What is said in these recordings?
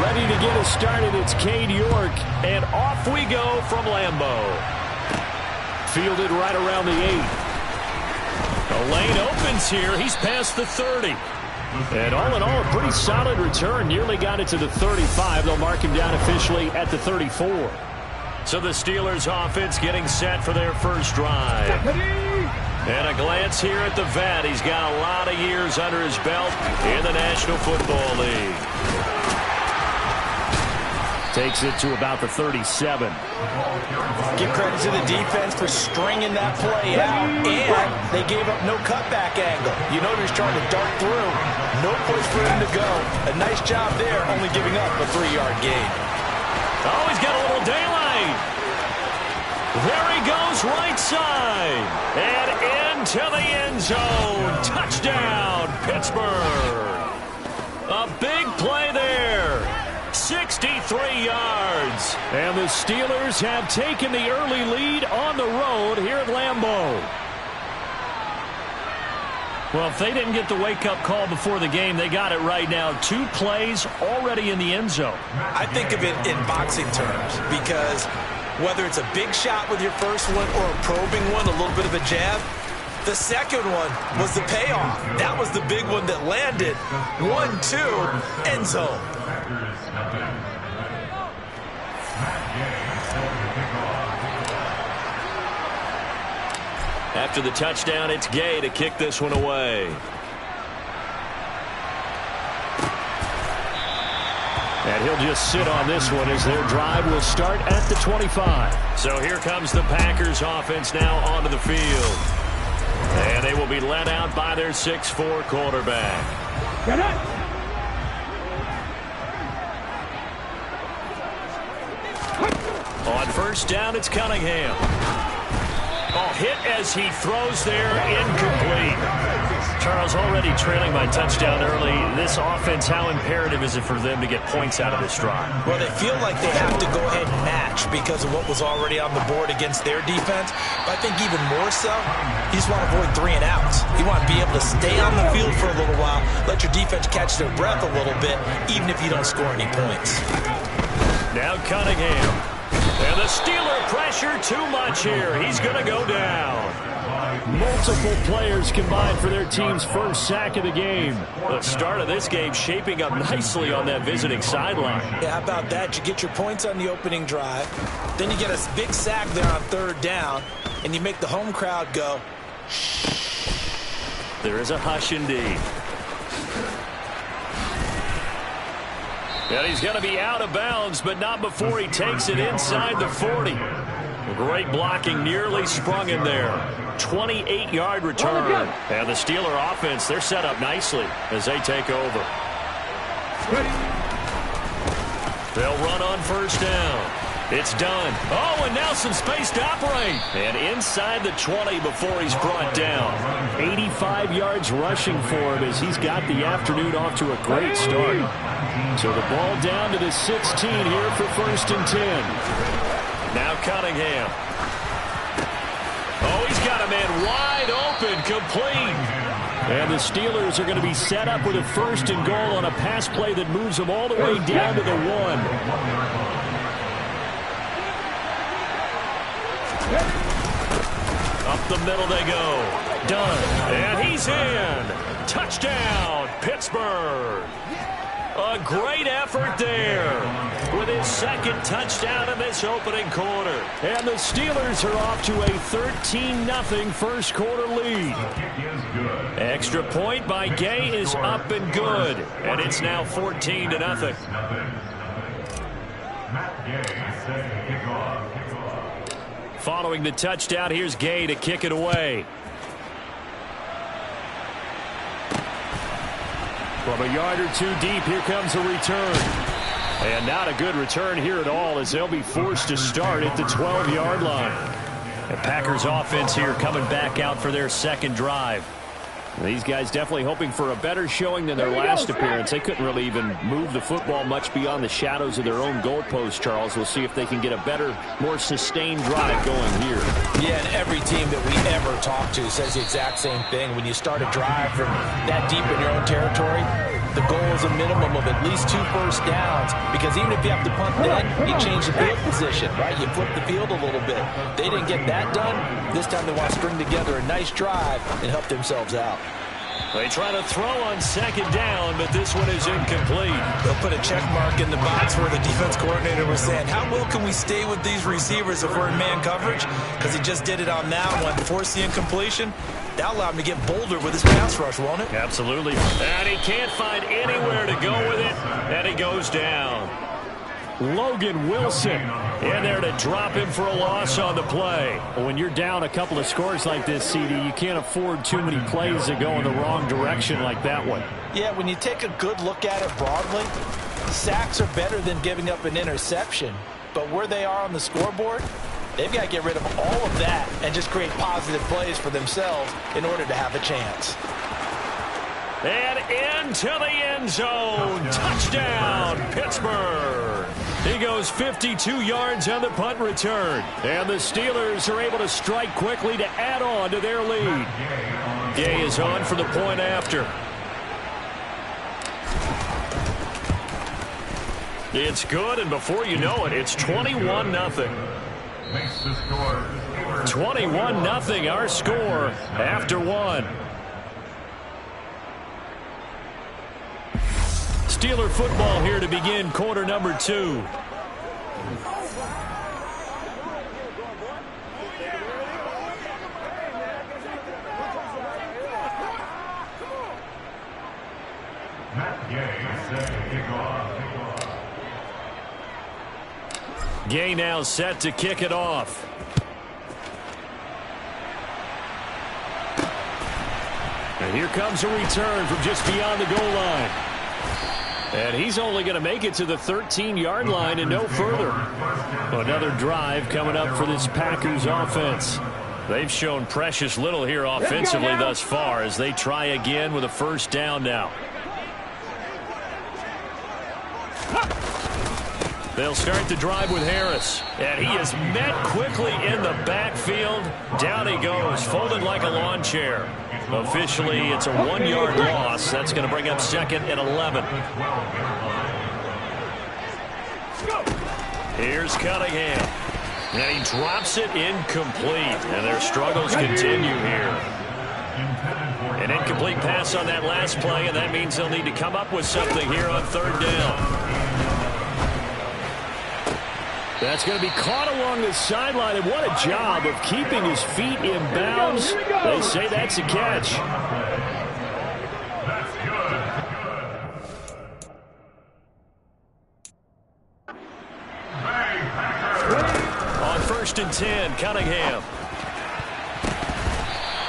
Ready to get us started, it's Cade York, and off we go from Lambeau. Fielded right around the 8. The lane opens here. He's past the 30. And all in all, a pretty solid return. Nearly got it to the 35. They'll mark him down officially at the 34. So the Steelers offense getting set for their first drive. And a glance here at the vet. He's got a lot of years under his belt in the National Football League. Takes it to about the 37. Give credit to the defense for stringing that play out, and they gave up no cutback angle. You know he's trying to dart through. No place for him to go. A nice job there, only giving up a 3-yard gain. Oh, he's got a little daylight. There he goes right side. And into the end zone. Touchdown, Pittsburgh. A big play there. 63 yards. And the Steelers have taken the early lead on the road here at Lambeau. Well, if they didn't get the wake-up call before the game, they got it right now. 2 plays already in the end zone. I think of it in boxing terms because whether it's a big shot with your first one or a probing one, a little bit of a jab, the second one was the payoff. That was the big one that landed. 1-2, end zone. After the touchdown, it's Gay to kick this one away. And he'll just sit on this one as their drive will start at the 25. So here comes the Packers offense now onto the field. And they will be led out by their 6'4" quarterback. Get it! On first down, it's Cunningham. Oh, hit as he throws there, incomplete. Charles, already trailing by touchdown early. This offense, how imperative is it for them to get points out of this drive? Well, they feel like they have to go ahead and match because of what was already on the board against their defense. But I think even more so, you just want to avoid 3 and outs. You want to be able to stay on the field for a little while, let your defense catch their breath a little bit, even if you don't score any points. Now Cunningham. And the Steeler pressure too much here. He's going to go down. Multiple players combined for their team's first sack of the game. The start of this game shaping up nicely on that visiting sideline. Yeah, how about that? You get your points on the opening drive. Then you get a big sack there on 3rd down. And you make the home crowd go, shh. There is a hush indeed. And he's going to be out of bounds, but not before he takes it inside the 40. Great blocking, nearly sprung him there. 28-yard return. And the Steeler offense, they're set up nicely as they take over. They'll run on first down. It's done. Oh, and now some space to operate. And inside the 20 before he's brought down. 85 yards rushing for him as he's got the afternoon off to a great start. So the ball down to the 16 here for 1st and 10. Now Cunningham. Oh, he's got a man wide open, complete. And the Steelers are going to be set up with a 1st and goal on a pass play that moves them all the way down to the 1. Up the middle they go. Done. And he's in. Touchdown, Pittsburgh. A great effort there with his 2nd touchdown in this opening quarter. And the Steelers are off to a 13-0 first quarter lead. Extra point by Gay is up and good. And it's now 14-0. Following the touchdown, here's Gay to kick it away. From a yard or 2 deep, here comes a return. And not a good return here at all as they'll be forced to start at the 12-yard line. The Packers offense here coming back out for their 2nd drive. These guys definitely hoping for a better showing than their last appearance. They couldn't really even move the football much beyond the shadows of their own goalpost, Charles. We'll see if they can get a better, more sustained drive going here. Yeah, and every team that we ever talk to says the exact same thing. When you start a drive from that deep in your own territory, the goal is a minimum of at least 2 first downs, because even if you have to punt then, you change the field position, right? You flip the field a little bit. They didn't get that done. This time they want to string together a nice drive and help themselves out. They try to throw on second down, but this one is incomplete. They'll put a check mark in the box where the defense coordinator was saying, how well can we stay with these receivers if we're in man coverage? Because he just did it on that one, force the incompletion. That'll allow him to get bolder with his pass rush, won't it? Absolutely. And he can't find anywhere to go with it, and he goes down. Logan Wilson in there to drop him for a loss on the play. When you're down a couple of scores like this, CD, you can't afford too many plays that go in the wrong direction like that one. Yeah, when you take a good look at it broadly, sacks are better than giving up an interception. But where they are on the scoreboard, they've got to get rid of all of that and just create positive plays for themselves in order to have a chance. And into the end zone. Touchdown, Pittsburgh. He goes 52 yards on the punt return. And the Steelers are able to strike quickly to add on to their lead. Gay is on for the point after. It's good, and before you know it, it's 21-0. 21-0, our score after one. Steeler football here to begin quarter number 2. Gay now set to kick it off. And here comes a return from just beyond the goal line. And he's only going to make it to the 13-yard line and no further. Another drive coming up for this Packers offense. They've shown precious little here offensively thus far as they try again with a first down now. They'll start the drive with Harris. And he is met quickly in the backfield. Down he goes, folded like a lawn chair. Officially, it's a 1-yard loss. That's going to bring up second and 11. Here's Cunningham. And he drops it incomplete. And their struggles continue here. An incomplete pass on that last play, and that means they'll need to come up with something here on third down. That's going to be caught along the sideline, and what a job of keeping his feet in bounds. They say that's a catch. On 1st and 10, Cunningham.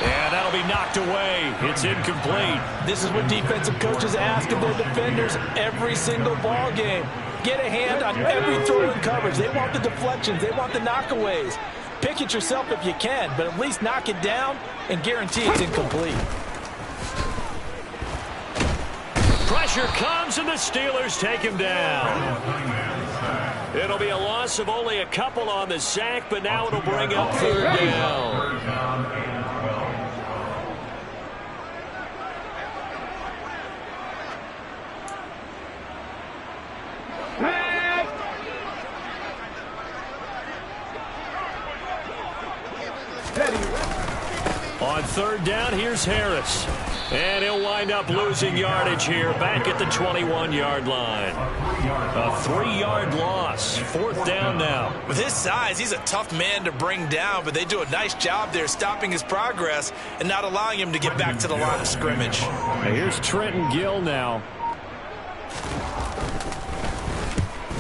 And that'll be knocked away. It's incomplete. This is what defensive coaches ask of their defenders every single ball game. Get a hand on every throw in coverage. They want the deflections. They want the knockaways. Pick it yourself if you can, but at least knock it down and guarantee it's incomplete. Pressure comes, and the Steelers take him down. It'll be a loss of only a couple on the sack, but now it'll bring up third down. On third down, here's Harris. And he'll wind up losing yardage here back at the 21-yard line. A 3-yard loss. 4th down now. With his size, he's a tough man to bring down, but they do a nice job there stopping his progress and not allowing him to get back to the line of scrimmage. And here's Trenton Gill now.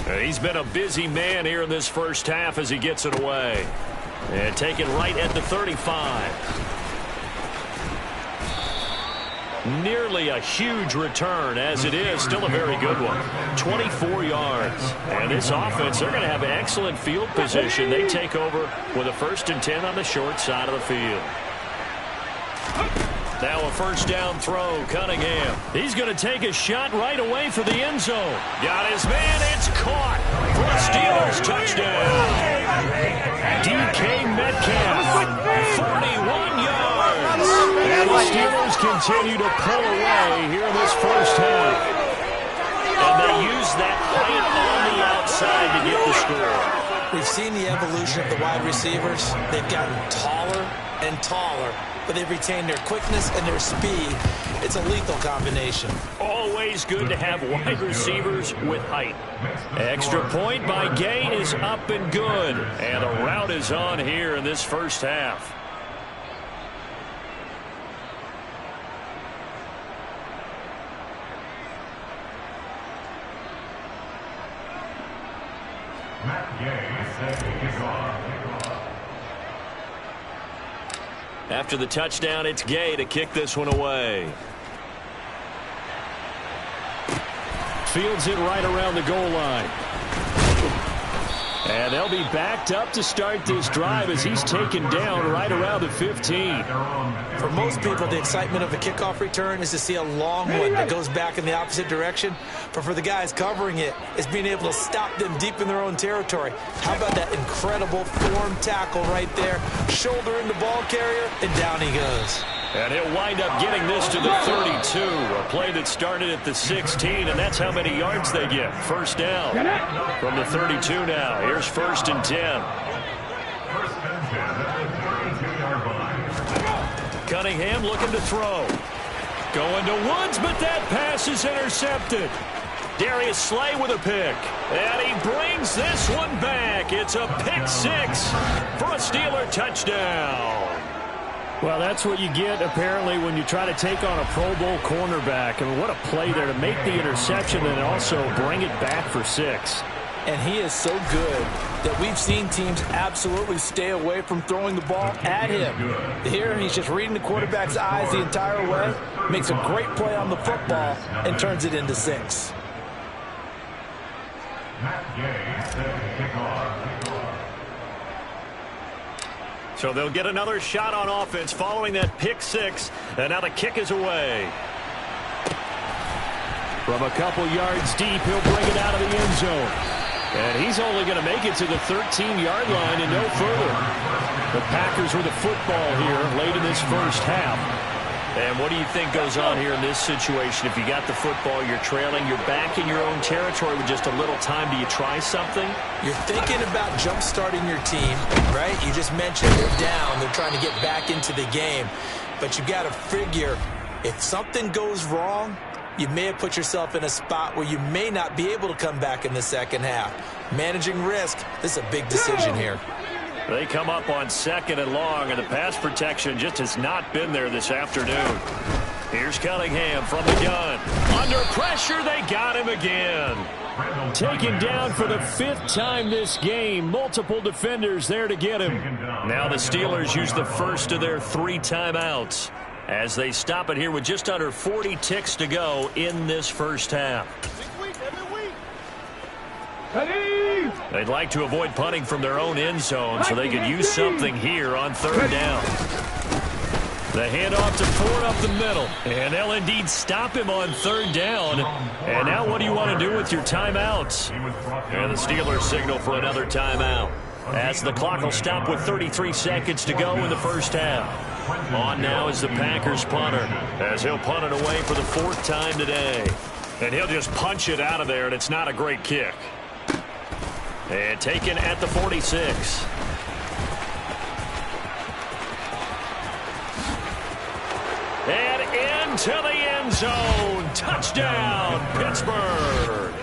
And he's been a busy man here in this first half as he gets it away. And taken right at the 35. Nearly a huge return, as it is still a very good one. 24 yards. And this offense, they're going to have excellent field position. They take over with a 1st and 10 on the short side of the field. Now a first down throw, Cunningham. He's going to take a shot right away for the end zone. Got his man, it's caught for a Steelers touchdown. DK Metcalf, 41 yards. And the Steelers continue to pull away here in this first half. And they use that height on the outside to get the score. We've seen the evolution of the wide receivers. They've gotten taller and taller, but they've retained their quickness and their speed. It's a lethal combination. Always good to have wide receivers with height. Extra point by Gay is up and good. And a rout is on here in this first half. After the touchdown, it's Gay to kick this one away. Fields it right around the goal line. And they'll be backed up to start this drive as he's taken down right around the 15. For most people, the excitement of a kickoff return is to see a long one that goes back in the opposite direction. But for the guys covering it, it's being able to stop them deep in their own territory. How about that incredible form tackle right there? Shoulder in the ball carrier, and down he goes. And he'll wind up getting this to the 32. A play that started at the 16, and that's how many yards they get. First down from the 32 now. Here's 1st and 10. Cunningham looking to throw. Going to Woods, but that pass is intercepted. Darius Slay with a pick. And he brings this one back. It's a pick 6 for a Steeler touchdown. Well, that's what you get, apparently, when you try to take on a Pro Bowl cornerback. I mean, what a play there to make the interception and also bring it back for 6. And he is so good that we've seen teams absolutely stay away from throwing the ball at him. Here, he's just reading the quarterback's eyes the entire way, makes a great play on the football, and turns it into 6. So they'll get another shot on offense following that pick 6. And now the kick is away. From a couple yards deep, he'll bring it out of the end zone. And he's only going to make it to the 13-yard line and no further. The Packers with the football here late in this first half. And what do you think goes on here in this situation? If you got the football, you're trailing, you're back in your own territory with just a little time. Do you try something? You're thinking about jump-starting your team, right? You just mentioned they're down. They're trying to get back into the game. But you got to figure, if something goes wrong, you may have put yourself in a spot where you may not be able to come back in the second half. Managing risk, this is a big decision here. They come up on 2nd and long, and the pass protection just has not been there this afternoon. Here's Cunningham from the gun. Under pressure, they got him again. Taken down for the 5th time this game. Multiple defenders there to get him. Now the Steelers use the first of their 3 timeouts as they stop it here with just under 40 ticks to go in this first half. They'd like to avoid punting from their own end zone so they could use something here on 3rd down. The handoff to Ford up the middle. And they'll indeed stop him on 3rd down. And now what do you want to do with your timeouts? And the Steelers signal for another timeout, as the clock will stop with 33 seconds to go in the first half. On now is the Packers punter, as he'll punt it away for the 4th time today. And he'll just punch it out of there, and it's not a great kick. And taken at the 46. And into the end zone. Touchdown, Pittsburgh.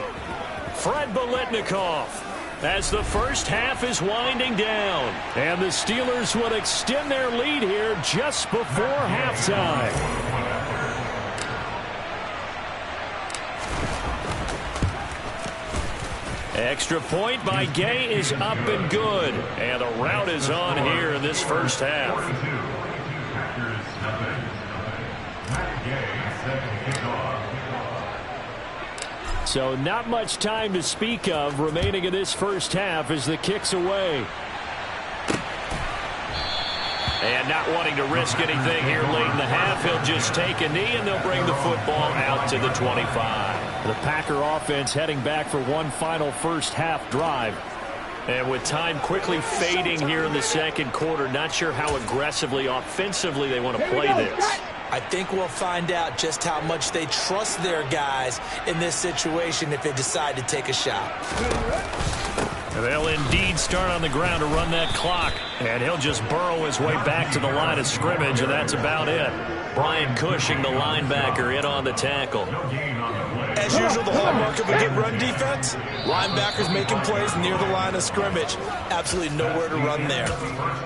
Fred Biletnikoff, as the first half is winding down. And the Steelers will extend their lead here just before halftime. Extra point by Gay is up and good. And the rout is on here in this first half. So not much time to speak of remaining in this first half as the kick's away. And not wanting to risk anything here late in the half, he'll just take a knee and they'll bring the football out to the 25. The Packer offense heading back for one final first half drive. And with time quickly fading here in the second quarter, not sure how aggressively, offensively they want to play this. I think we'll find out just how much they trust their guys in this situation if they decide to take a shot. They'll indeed start on the ground to run that clock. And he'll just burrow his way back to the line of scrimmage, and that's about it. Brian Cushing, the linebacker, in on the tackle. As usual, the hallmark of a good run defense, linebackers making plays near the line of scrimmage. Absolutely nowhere to run there.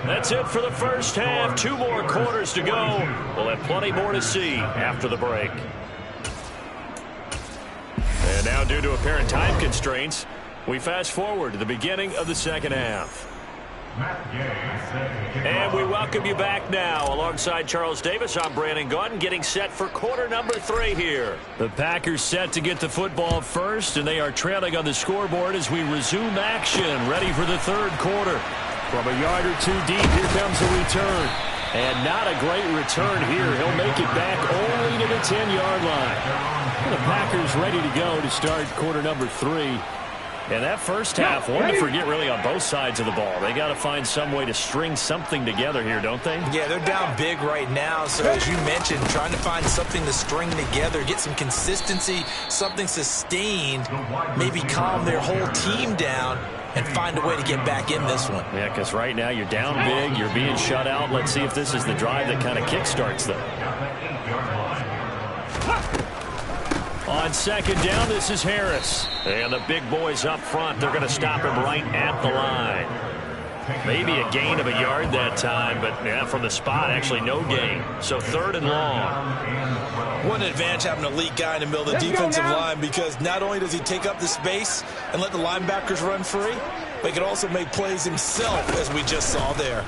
That's it for the first half. 2 more quarters to go. We'll have plenty more to see after the break. And now, due to apparent time constraints, we fast forward to the beginning of the second half. And we welcome you back now. Alongside Charles Davis, I'm Brandon Gaudin, getting set for quarter number 3 here. The Packers set to get the football first, and they are trailing on the scoreboard as we resume action, ready for the third quarter. From a yard or 2 deep, here comes a return. And not a great return here. He'll make it back only to the 10-yard line. And the Packers ready to go to start quarter number 3. And that first half, one to forget really on both sides of the ball. They got to find some way to string something together here, don't they? Yeah, they're down big right now. So as you mentioned, trying to find something to string together, get some consistency, something sustained, maybe calm their whole team down and find a way to get back in this one. Yeah, because right now you're down big, you're being shut out. Let's see if this is the drive that kind of kickstarts them. On second down, this is Harris. And the big boys up front, they're going to stop him right at the line. Maybe a gain of a yard that time, but yeah, from the spot, actually no gain. So 3rd and long. What an advantage having an elite guy in the middle of the defensive line, because not only does he take up the space and let the linebackers run free, but he can also make plays himself, as we just saw there.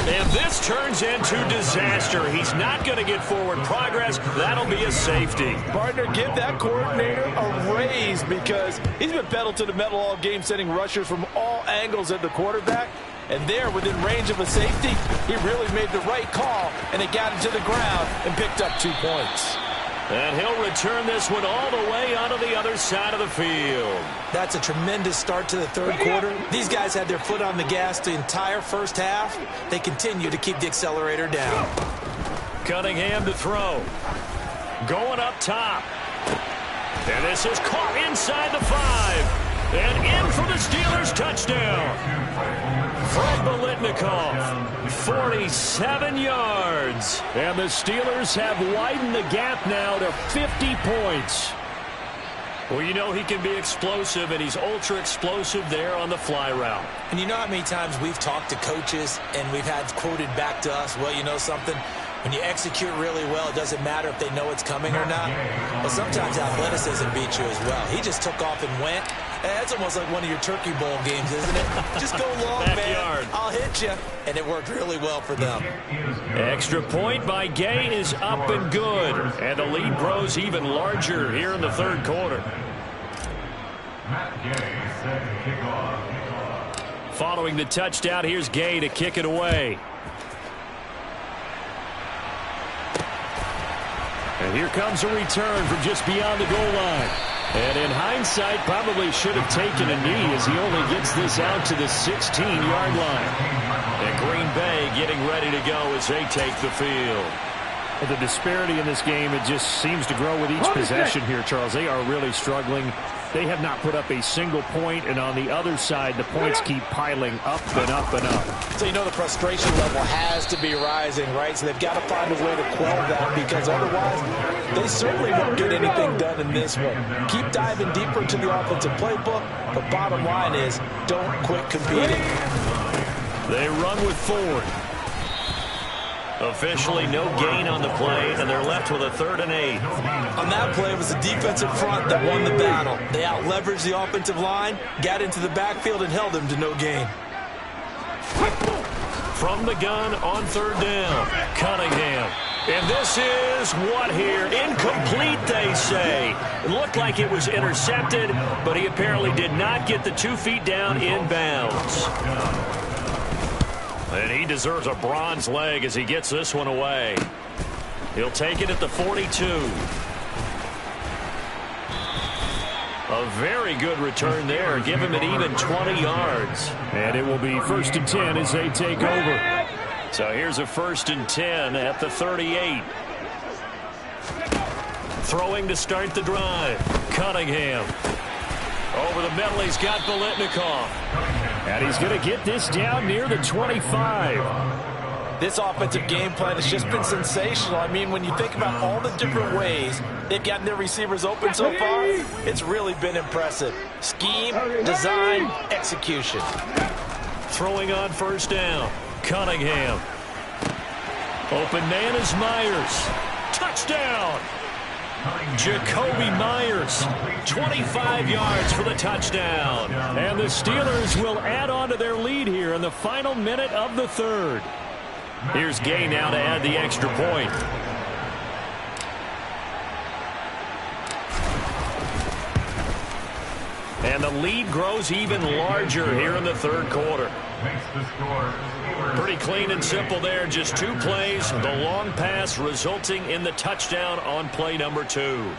And this turns into disaster. He's not going to get forward progress. That'll be a safety. Partner, give that coordinator a raise, because he's been pedal to the metal all game, sending rushers from all angles at the quarterback. And there, within range of a safety, he really made the right call, and it got him to the ground and picked up 2 points. And he'll return this one all the way onto the other side of the field. That's a tremendous start to the third quarter. These guys had their foot on the gas the entire first half. They continue to keep the accelerator down. Cunningham to throw. Going up top. And this is caught inside the 5. And in for the Steelers touchdown. Fred Biletnikoff, 47 yards. And the Steelers have widened the gap now to 50 points. Well, you know he can be explosive, and he's ultra explosive there on the fly route. And you know how many times we've talked to coaches and we've had quoted back to us, well, you know something? When you execute really well, it doesn't matter if they know it's coming or not. But sometimes athleticism beats you as well. He just took off and went. That's almost like one of your Turkey Bowl games, isn't it? Just go long, man. I'll hit you. And it worked really well for them. Extra point by Gay is up and good. And the lead grows even larger here in the third quarter. Following the touchdown, here's Gay to kick it away. And here comes a return from just beyond the goal line. And in hindsight, probably should have taken a knee, as he only gets this out to the 16-yard line. And Green Bay getting ready to go as they take the field. Well, the disparity in this game, it just seems to grow with each possession here, Charles. They are really struggling. They have not put up a single point, and on the other side, the points keep piling up and up and up. So you know the frustration level has to be rising, right? So they've got to find a way to quell that, because otherwise they certainly won't get anything done in this one. Keep diving deeper into the offensive playbook, but bottom line is don't quit competing. They run with Ford. Officially no gain on the play, and they're left with a 3rd and 8. On that play, it was the defensive front that won the battle. They out-leveraged the offensive line, got into the backfield, and held them to no gain. From the gun on 3rd down, Cunningham. And this is what here? Incomplete, they say. It looked like it was intercepted, but he apparently did not get the 2 feet down in bounds. And he deserves a bronze leg as he gets this one away. He'll take it at the 42. A very good return there. Give him an even 20 yards. And it will be 1st and 10 as they take over. So here's a 1st and 10 at the 38. Throwing to start the drive. Cunningham. Over the middle, he's got Biletnikoff. And he's going to get this down near the 25. This offensive game plan has just been sensational. I mean, when you think about all the different ways they've gotten their receivers open so far, it's really been impressive. Scheme, design, execution. Throwing on 1st down. Cunningham. Open man is Myers. Touchdown! Jacoby Myers, 25 yards for the touchdown. And the Steelers will add on to their lead here in the final minute of the 3rd. Here's Gay now to add the extra point. And the lead grows even larger here in the 3rd quarter. Pretty clean and simple there. Just 2 plays. The long pass resulting in the touchdown on play number 2.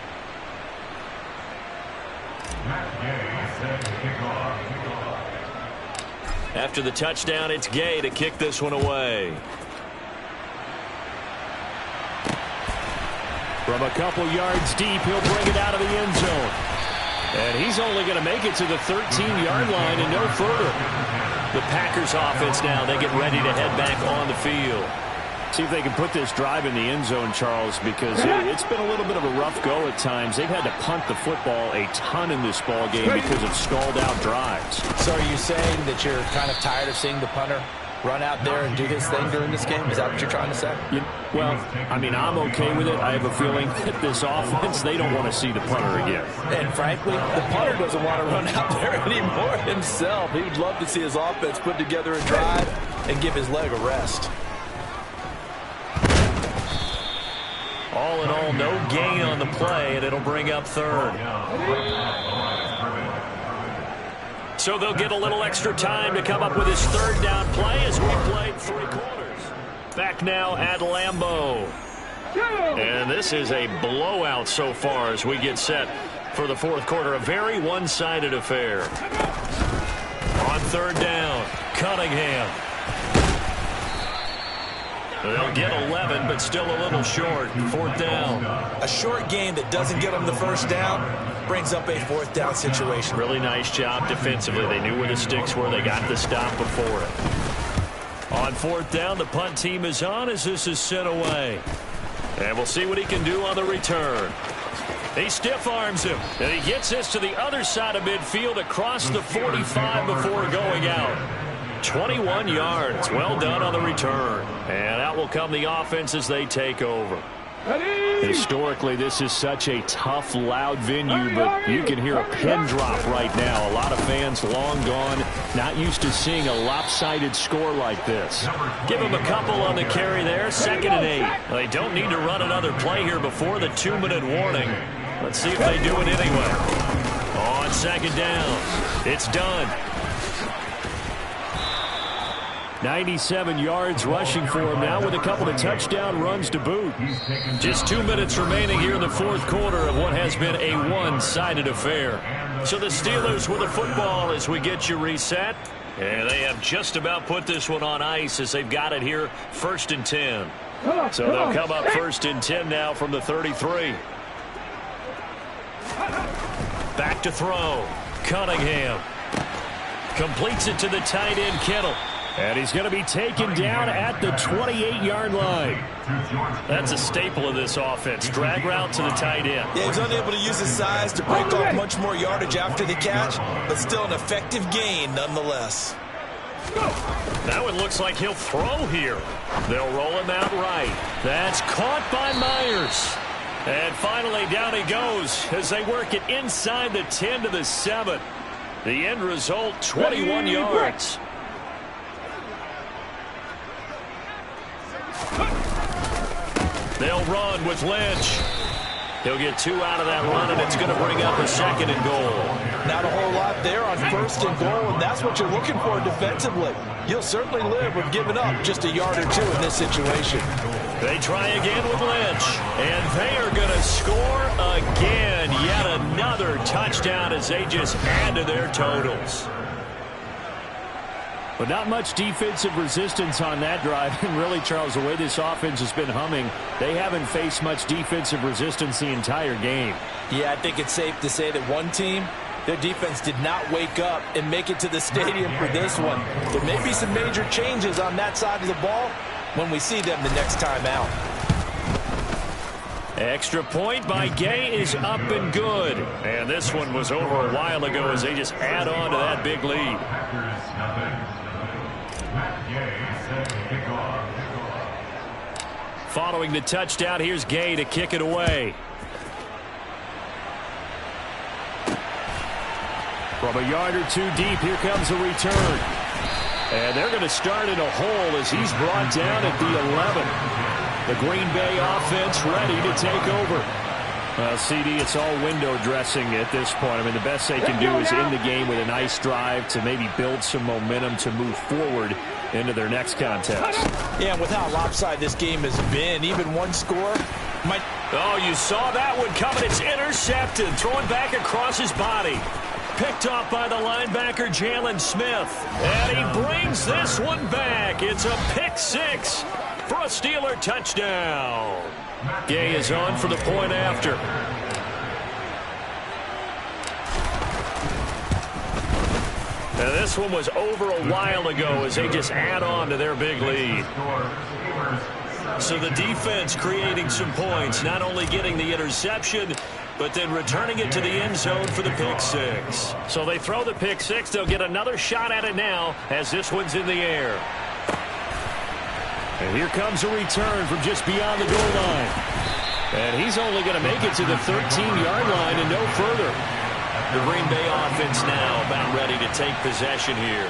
After the touchdown, it's Gay to kick this one away. From a couple yards deep, he'll bring it out of the end zone. And he's only going to make it to the 13-yard line and no further. The Packers offense now, they get ready to head back on the field. See if they can put this drive in the end zone, Charles, because it's been a little bit of a rough go at times. They've had to punt the football a ton in this ball game because of stalled-out drives. So are you saying that you're kind of tired of seeing the punter run out there and do his thing during this game? Is that what you're trying to say? Well, I mean, I'm okay with it. I have a feeling that this offense, they don't want to see the punter again. And frankly, the punter doesn't want to run out there anymore himself. He would love to see his offense put together a drive and give his leg a rest. All in all, no gain on the play, and it'll bring up 3rd. So they'll get a little extra time to come up with his 3rd down play as we played 3 quarters. Back now at Lambeau. And this is a blowout so far as we get set for the 4th quarter. A very one-sided affair. On 3rd down, Cunningham. They'll get 11, but still a little short. 4th down. A short game that doesn't get them the 1st down brings up a 4th down situation. Really nice job defensively. They knew where the sticks were. They got the stop before it. On 4th down, the punt team is on as this is sent away. And we'll see what he can do on the return. He stiff arms him, and he gets this to the other side of midfield across the 45 before going out. 21 yards. Well done on the return. And out will come the offense as they take over. Historically, this is such a tough, loud venue, but you can hear a pin drop right now. A lot of fans long gone, not used to seeing a lopsided score like this. Give them a couple on the carry there. 2nd and 8. They don't need to run another play here before the 2-minute warning. Let's see if they do it anyway. On 2nd down, it's done. 97 yards rushing for him now with a couple of touchdown runs to boot. Just 2 minutes remaining here in the 4th quarter of what has been a one-sided affair. So the Steelers with the football as we get you reset. And they have just about put this one on ice as they've got it here 1st and 10. So they'll come up 1st and 10 now from the 33. Back to throw. Cunningham completes it to the tight end Kittle. And he's going to be taken down at the 28-yard line. That's a staple of this offense. Drag route to the tight end. Yeah, he's unable to use his size to break off much more yardage after the catch, but still an effective gain nonetheless. That one looks like he'll throw here. They'll roll him out right. That's caught by Myers. And finally down he goes as they work it inside the 10 to the 7. The end result, 21 yards. They'll run with Lynch. He'll get 2 out of that run, and it's going to bring up a 2nd and goal. Not a whole lot there on 1st and goal, and that's what you're looking for defensively. You'll certainly live with giving up just a yard or 2 in this situation. They try again with Lynch, and they are going to score again. Yet another touchdown as they just add to their totals. But not much defensive resistance on that drive. And really, Charles, the way this offense has been humming, they haven't faced much defensive resistance the entire game. Yeah, I think it's safe to say that one team, their defense did not wake up and make it to the stadium for this one. There may be some major changes on that side of the ball when we see them the next time out. Extra point by Gay is up and good. And this one was over a while ago as they just add on to that big lead. Following the touchdown, here's Gay to kick it away. From a yard or two deep, here comes a return. And they're going to start in a hole as he's brought down at the 11. The Green Bay offense ready to take over. CD, it's all window dressing at this point. I mean, the best they can do is end the game with a nice drive to maybe build some momentum to move forward into their next contest. Yeah, and with how lopsided this game has been, even one score might... Oh, you saw that one coming. It's intercepted. Throwing back across his body. Picked off by the linebacker, Jalen Smith. And he brings this one back. It's a pick six for a Steeler touchdown. Gay is on for the point after. Now this one was over a while ago as they just add on to their big lead. So the defense creating some points, not only getting the interception, but then returning it to the end zone for the pick six. So they throw the pick six. They'll get another shot at it now as this one's in the air. And here comes a return from just beyond the goal line. And he's only going to make it to the 13-yard line and no further. The Green Bay offense now about ready to take possession here.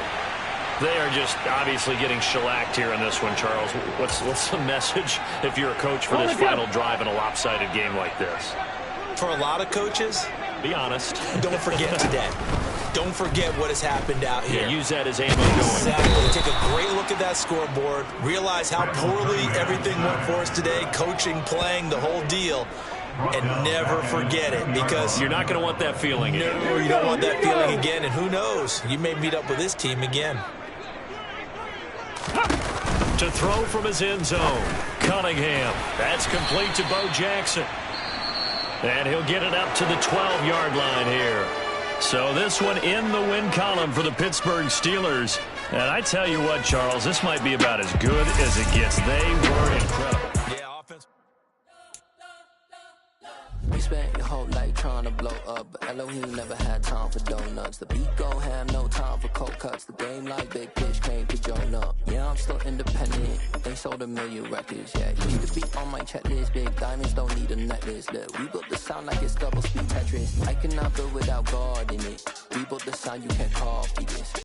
They are just obviously getting shellacked here in this one, Charles. What's the message if you're a coach for this final drive in a lopsided game like this? For a lot of coaches, be honest. Don't forget today. Don't forget what has happened out here. Yeah, use that as ammo going. Exactly. Take a great look at that scoreboard. Realize how poorly everything went for us today. Coaching, playing, the whole deal. And never forget it, because you're not going to want that feeling again. No, you don't want that feeling again. And who knows? You may meet up with this team again. To throw from his end zone. Cunningham. That's complete to Bo Jackson. And he'll get it up to the 12-yard line here. So this one in the win column for the Pittsburgh Steelers. And I tell you what, Charles, this might be about as good as it gets. They were incredible. Yeah, offense. We spent your whole life trying to blow up, but Elohim never had time for donuts. The beat go ham, no time for cold cuts. The game like Big Fish came to join up. Yeah, I'm still independent. They sold 1 million records. Yeah, you need to be on my checklist. Big diamonds don't need a necklace. Look, we built the sound like it's double speed Tetris. I cannot build without God in it. We built the sound, you can't copy this.